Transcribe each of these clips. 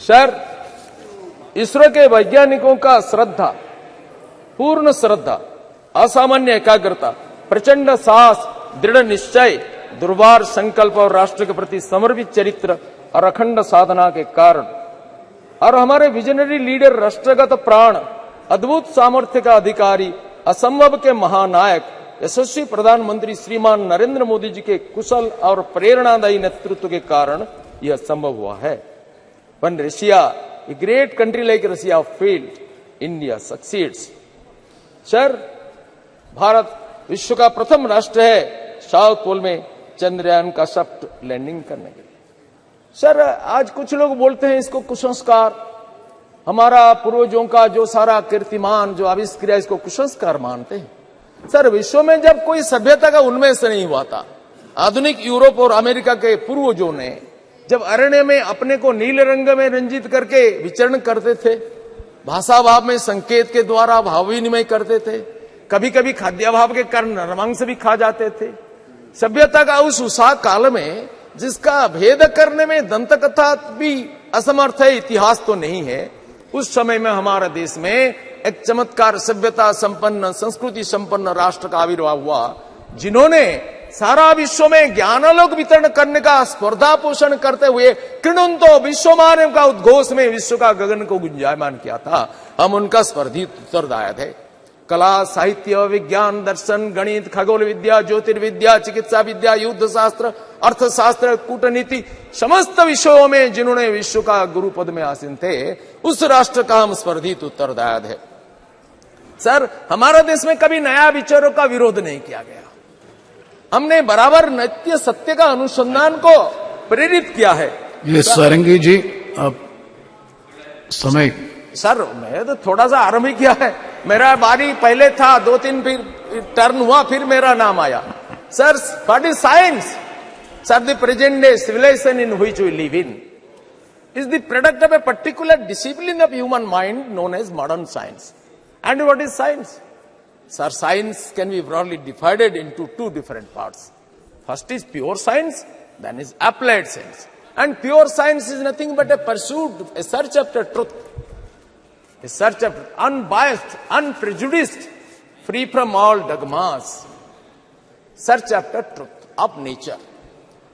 Sir, ISRO के वैज्ञानिकों का श्रद्धा, पूर्ण श्रद्धा, असामान्य एकाग्रता, प्रचंड साहस, दृढ़ निश्चय, दुर्वार संकल्प और राष्ट्र के प्रति समर्पित चरित्र और अखंड साधना के कारण और हमारे विजनरी लीडर, राष्ट्रगत प्राण, अद्भुत सामर्थ्य का अधिकारी, असंभव के महानायक, यशस्वी प्रधानमंत्री श्रीमान नरेंद्र मोदी जी के कुशल और प्रेरणादायी नेतृत्व के कारण यह संभव हुआ है। When Russia, a great country like Russia failed, India succeeds. Sir, Bharat विश्व का प्रथम राष्ट्र है साउथ पोल में चंद्रयान का सॉफ्ट लैंडिंग करने के लिए। सर, आज कुछ लोग बोलते हैं इसको कुसंस्कार, हमारा पूर्वजों का जो सारा कीर्तिमान जो आविष्कार इसको कुसंस्कार मानते हैं। सर, विश्व में जब कोई सभ्यता का उन्मेष नहीं हुआ था, आधुनिक यूरोप और अमेरिका के पूर्वजों ने जब अरण्य में अपने को नीले रंग में रंजित करके विचरण करते थे, भाषा भाव में संकेत के द्वारा भाव विनिमय करते थे, कभी कभी खाद्याभाव के कारण नरमांस भी खा जाते थे। सभ्यता का उस उत्साह काल में जिसका भेद करने में दंत कथा भी असमर्थ है, इतिहास तो नहीं है, उस समय में हमारे देश में एक चमत्कार सभ्यता संपन्न, संस्कृति संपन्न राष्ट्र का आविर्भाव हुआ, जिन्होंने सारा विश्व में ज्ञानालोक वितरण करने का स्पर्धा पोषण करते हुए किणुंतो विश्वमानव का उद्घोष में विश्व का गगन को गुंजायमान किया था। हम उनका स्पर्धी उत्तरदायी थे। कला, साहित्य, विज्ञान, दर्शन, गणित, खगोल विद्या, ज्योतिर्विद्या, चिकित्सा विद्या, युद्ध शास्त्र, अर्थशास्त्र, कूटनीति, समस्त विषयों में जिन्होंने विश्व का गुरु पद में आसीन थे, उस राष्ट्र का हम स्पर्धी उत्तरदायी है। सर, हमारा देश में कभी नया विचारों का विरोध नहीं किया गया। हमने बराबर नित्य सत्य का अनुसंधान को प्रेरित किया है। ये सारंगी जी, अब समय। सर, मैं तो थोड़ा सा आरंभ ही किया है, मेरा बारी पहले था, 2-3 फिर टर्न हुआ, फिर मेरा नाम आया। Sir, what is science? Sir, the present day civilisation in which we live in is the product of a particular discipline of human mind known as modern science. And what is science? Sir, science can be broadly divided into two different parts. First is pure science, then is applied science. And pure science is nothing but a pursuit, a search after truth. A search after unbiased, unprejudiced, free from all dogmas. Search after truth of nature.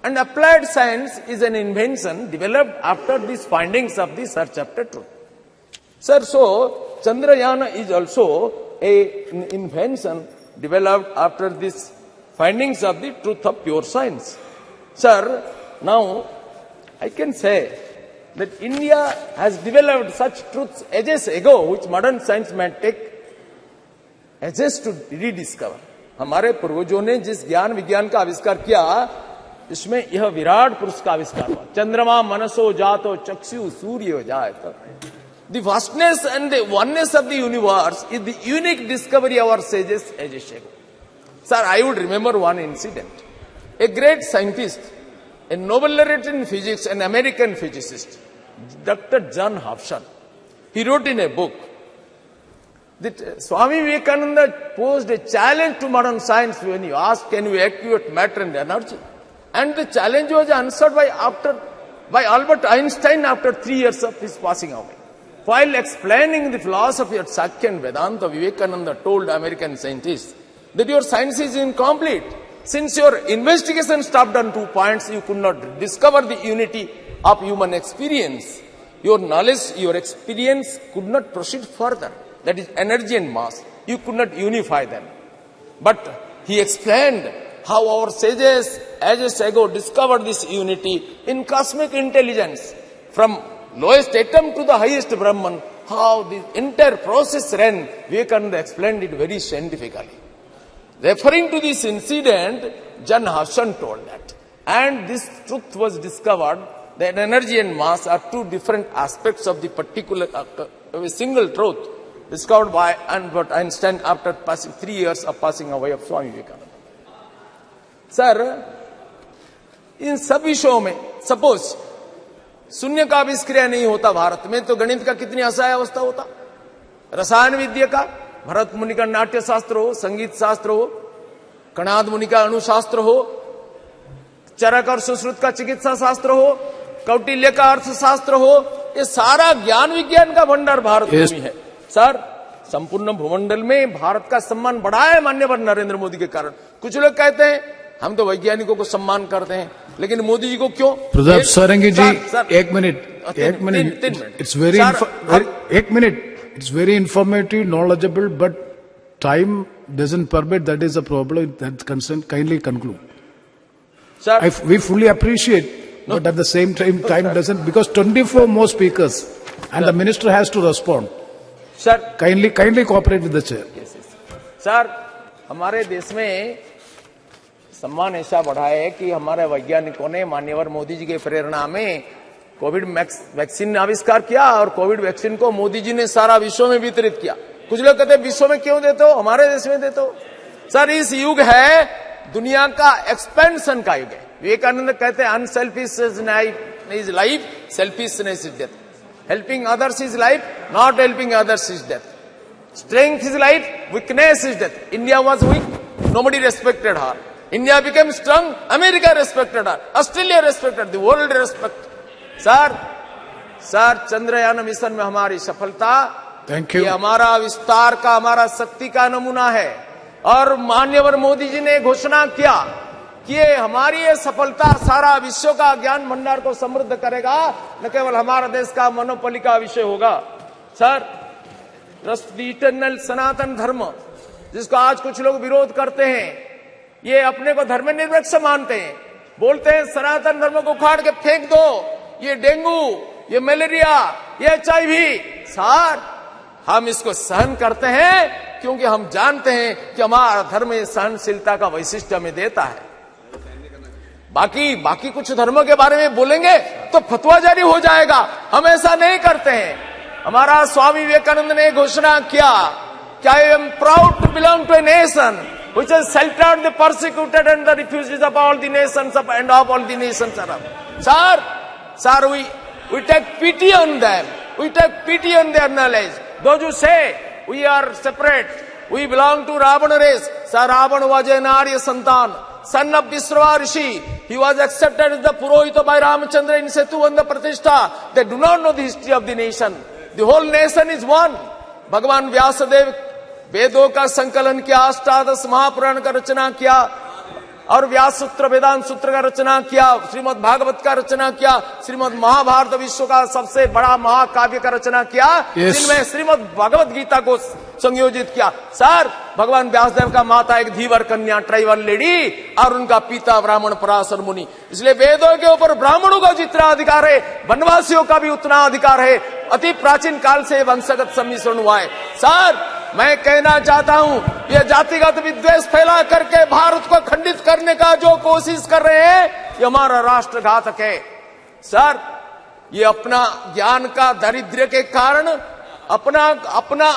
And applied science is an invention developed after these findings of the search after truth. Sir, so Chandrayaan is also an invention developed after these findings of the truth of pure science. Sir, now I can say that India has developed such truths ages ago which modern science may take ages to rediscover. हमारे पूर्वजों ने जिस ज्ञान विज्ञान का आविष्कार किया, इसमें यह विराट पुरुष का आविष्कार हुआ। चंद्रमा मनसो जातो चक्षु सूर्य जायत। The vastness and the oneness of the universe is the unique discovery of our sages ages ago. Sir, I would remember one incident. A great scientist, a Nobel laureate in physics, an American physicist, Dr. John Hobson, he wrote in a book that Swami Vivekananda posed a challenge to modern science when he asked, can you activate matter and energy? And the challenge was answered by Albert Einstein after 3 years of his passing away. While explaining the philosophy of Sakya and Vedanta, Vivekananda told American scientists that your science is incomplete. Since your investigation stopped on 2 points, you could not discover the unity of human experience. Your knowledge, your experience could not proceed further. That is energy and mass. You could not unify them. But he explained how our sages ages ago discovered this unity in cosmic intelligence. From lowest atom to the highest Brahman, how the entire process ran, Vivekananda explained it very scientifically. Referring to this incident, John Hobson told that. And this truth was discovered that energy and mass are two different aspects of the particular, a single truth discovered by Albert Einstein after passing 3 years of passing away of Swami Vivekananda. Sir, इन सब विषयों में suppose शून्य का आविष्कार नहीं होता भारत में, तो गणित का कितनी असहाय अवस्था होता। रसायन विद्या का भरत मुनि का नाट्य शास्त्र हो, संगीत शास्त्र हो, कणाद मुनि का अणुशास्त्र हो, चरक और सुश्रुत का चिकित्सा शास्त्र हो, कौटिल्य का अर्थशास्त्र हो, ये सारा ज्ञान विज्ञान का भंडार भारत Yes. भूमि है सर। संपूर्ण भूमंडल में भारत का सम्मान बढ़ा है माननीय नरेंद्र मोदी के कारण। कुछ लोग कहते हैं हम तो वैज्ञानिकों को सम्मान करते हैं, लेकिन मोदी जी को क्यों? प्रताप सारंगी जी, सर, एक मिनट। तीन मिनट। इट्स वेरी, एक minute. It's very informative, knowledgeable, but time doesn't permit. That is a problem. That's concerned. Kindly conclude. Sir, We fully appreciate, but at the same time, time doesn't, because 24 more speakers, and the minister has to respond. sir, Kindly cooperate with the chair. Sir, हमारे देश में सम्मान ऐसा बढ़ा है कि हमारे वैज्ञानिकों ने माननीय मोदी जी के प्रेरणा में कोविड वैक्सीन आविष्कार किया और कोविड वैक्सीन को मोदी जी ने सारा विश्व में वितरित किया। कुछ लोग कहते हैं विश्व में क्यों देते हो, हमारे देश में देते हो। सर, इस युग है दुनिया का एक्सपेंशन का युग है। विवेकानंद कहते हैं unselfish is life, selfishness is death. Helping others is life, not helping others is death. Strength is life, weakness is death. India was weak, nobody respected her. India became strong, America respected her, Australia respected, the world respect. Sir, Chandrayaan mission में हमारी सफलता, Thank you. ये हमारा विस्तार का, हमारा शक्ति का नमूना है। और माननीय मोदी जी ने घोषणा किया कि ये हमारी ये सफलता सारा विश्व का ज्ञान भंडार को समृद्ध करेगा, न केवल हमारा देश का मोनोपोली का विषय होगा। सर, इटर्नल सनातन धर्म जिसको आज कुछ लोग विरोध करते हैं, ये अपने को धर्मनिरपेक्ष मानते हैं, बोलते हैं सनातन धर्म को उखाड़ के फेंक दो, ये डेंगू, ये मलेरिया, ये HIV। सर, हम इसको सहन करते हैं क्योंकि हम जानते हैं कि हमारा धर्म ये सहनशीलता का वैशिष्ट्य हमें देता है। बाकी कुछ धर्मों के बारे में बोलेंगे तो फतवा जारी हो जाएगा, हम ऐसा नहीं करते हैं। हमारा स्वामी विवेकानंद ने घोषणा किया कि I am proud to belong to a nation which has sheltered the persecuted and the refugees of all the nations of and of all the nations around. Sir, we take pity on them. We take pity on their knowledge. Those who say we are separate, we belong to Ravana race. Sir, Ravana was an Arya Santan, son of Vishrava Rishi. He was accepted as the Purohita by Ramachandra in Setu and the Pratishtha. They do not know the history of the nation. The whole nation is one. भगवान व्यासदेव वेदों का संकलन किया, अष्टादश महापुराण का रचना किया और व्यास सूत्र वेदांत सूत्र का रचना किया, श्रीमद् भागवत का रचना किया, श्रीमद् महाभारत विश्व का सबसे बड़ा महाकाव्य का रचना किया, जिनमें श्रीमद् भगवत गीता को संयोजित किया। सर, भगवान व्यासदेव का माता एक धीवर कन्या ट्राइबल लेडी और उनका पिता ब्राह्मण पराशर मुनि। इसलिए वेदों के ऊपर ब्राह्मणों का जितना अधिकार है, वनवासियों का भी उतना अधिकार है। अति प्राचीन काल से वंशगत सम्मिश्रण हुआ है। सर, मैं कहना चाहता हूं, ये जातिगत विद्वेष फैला करके भारत को खंडित करने का जो कोशिश कर रहे हैं, ये हमारा राष्ट्रघातक है। सर, ये अपना ज्ञान का दारिद्र्य के कारण अपना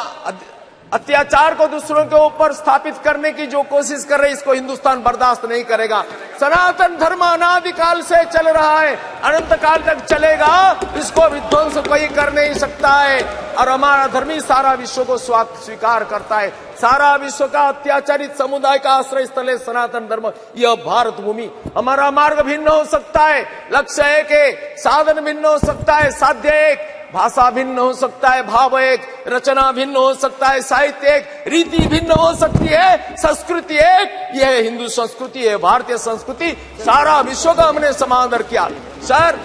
अत्याचार को दूसरों के ऊपर स्थापित करने की जो कोशिश कर रहे हैं, इसको हिंदुस्तान बर्दाश्त नहीं करेगा। सनातन धर्म अनादिकाल से चल रहा है, अनंत काल तक चलेगा, इसको विध्वंस कोई कर नहीं सकता है। और हमारा धर्म ही सारा विश्व को स्वीकार करता है। सारा विश्व का अत्याचारित समुदाय का आश्रय स्थल है सनातन धर्म, यह भारत भूमि। हमारा मार्ग भिन्न हो सकता है, लक्ष्य एक है, साधन भिन्न हो सकता है, साध्य एक, भाषा भिन्न हो सकता है, भाव एक, रचना भिन्न हो सकता है, साहित्य एक, रीति भिन्न हो सकती है, संस्कृति एक। यह हिंदू संस्कृति है, भारतीय संस्कृति, सारा विश्व का हमने समादर किया। Sir,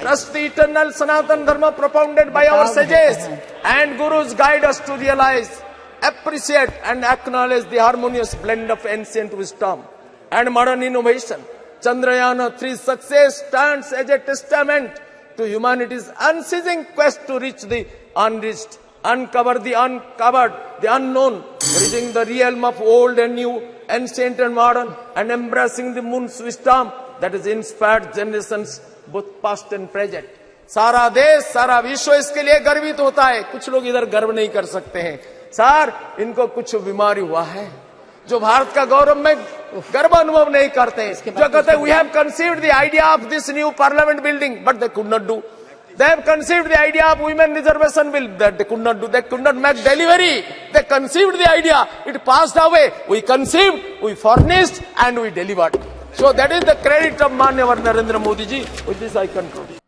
trust the eternal Sanatan Dharma propounded by our sages and gurus guide us to realize, appreciate and acknowledge the harmonious blend of ancient wisdom and modern innovation. Chandrayaan-3 success stands as a testament to humanity's unceasing quest to reach the unreached, uncover the uncovered, the unknown, bridging the realm of old and new, ancient and modern, and embracing the moon's wisdom that has inspired generations both past and present. सारा देश, सारा विश्व इसके लिए गर्वित होता है। कुछ लोग इधर गर्व नहीं कर सकते हैं। सर, इनको कुछ बीमारी हुआ है, जो भारत का गौरव में गर्व अनुभव नहीं करते हैं, जो कहते हैं we have conceived the idea of this new parliament building but they could not do. They have conceived the idea of women reservation bill that they could not do. They could not make delivery. They conceived the idea. It passed away. We conceived, we furnished, and we delivered. So that is the credit of Manyavad Narendra Modi ji. With this I conclude.